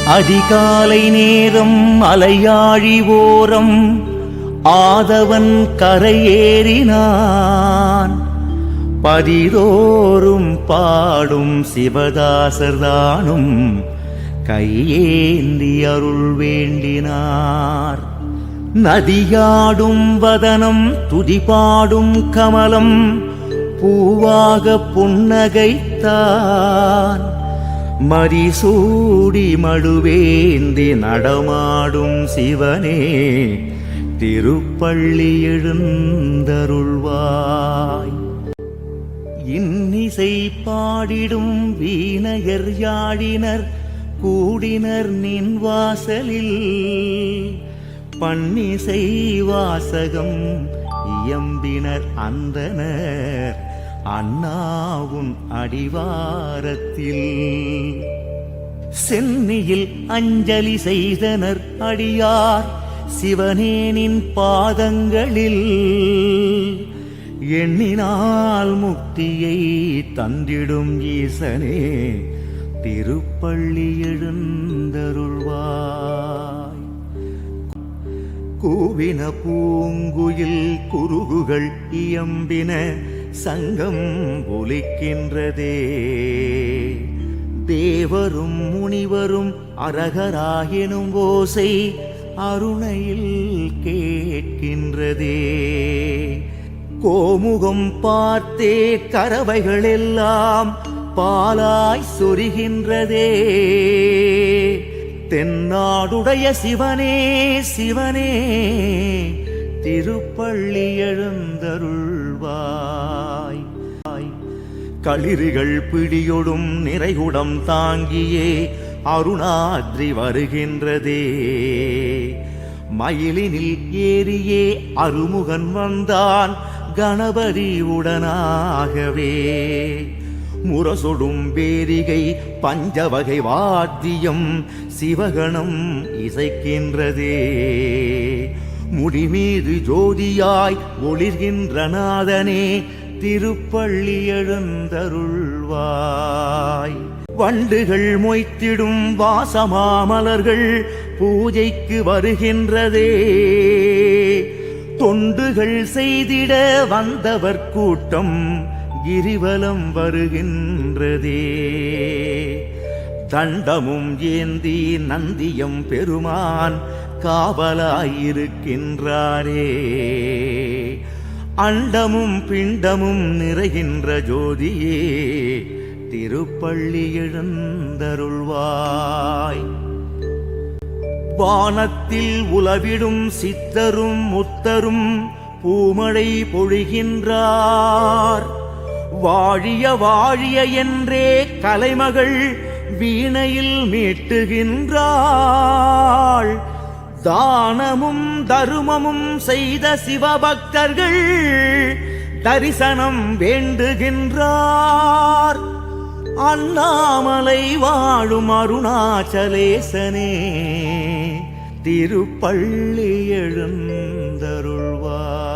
அதிகாலை நேரம் அலையாழி ஓரம் ஆதவன் கரையேறினான். பதிதோறும் பாடும் சிவதாசர்தானும் கையேந்தி அருள் வேண்டினார். நதியாடும் வதனம் துதிபாடும் கமலம் பூவாக புன்னகைத்தான். மரிசூடி மடுவேந்தி நடமாடும் சிவனே திருப்பள்ளி எழுந்தருள்வாய். இன்னிசை பாடிடும் வீணையர் யாழினர் கூடினர் நின் வாசலில். பன்னிசை வாசகம் இயம்பினர் அந்தனர் அண்ணாவும் அடிவாரத்தில். சென்னியில் அஞ்சலி செய்தனர் அடியார் சிவனேனின் பாதங்களில். எண்ணினால் முக்தியை தந்திடும் ஈசனே திருப்பள்ளி எழுந்தருள்வாய். கூவின பூங்குயில் குருகுகள் இயம்பின சங்கம் ஒலிக்கின்றதே. தேவரும் முனிவரும் அரகராயினும் ஓசை அருணையில் கேட்கின்றதே. கோமுகம் பார்த்தே கறவைகள் எல்லாம் பாலாய் சொரிகின்றதே. தென்னாடுடைய சிவனே சிவனே திருப்பள்ளி எழுந்தருள்வாய். களிறுகள் பிடியொடும் நிறைகுடம் தாங்கியே அருணாத்ரி வருகின்றதே. மயிலினில் ஏறியே அருமுகன் வந்தான் கணபதி உடனாகவே. முரசொடும் பேரிகை பஞ்சவகை வாத்தியம் சிவகணம் இசைக்கின்றதே. முடிமீது ஜோதியாய் ஒளிர்கின்ற நாதனே திருப்பள்ளி எழுந்தருள்வாய். வண்டுகள் மொய்த்திடும் வாசமாமலர்கள் பூஜைக்கு வருகின்றதே. தொண்டுகள் செய்திட வந்தவர் கூட்டம் கிரிவலம் வருகின்றதே. தண்டமும் ஏந்தி நந்தியம் பெருமான் காவலாயிருக்கின்றாரே. அண்டமும் பிண்டமும் நிறைகின்ற ஜோதியே திருப்பள்ளி எழுந்தருள்வாய். வானத்தில் உலவிடும் சித்தரும் முத்தரும் பூமழை பொழிகின்றார். வாழிய வாழிய என்றே கலைமகள் வீணையில் மீட்டுகின்றாள். தானமும் தருமமும் செய்த சிவபக்தர்கள் தரிசனம் வேண்டுகின்றார். அண்ணாமலை வாழும் அருணாச்சலேசனே திருப்பள்ளி எழுந்தருள்வார்.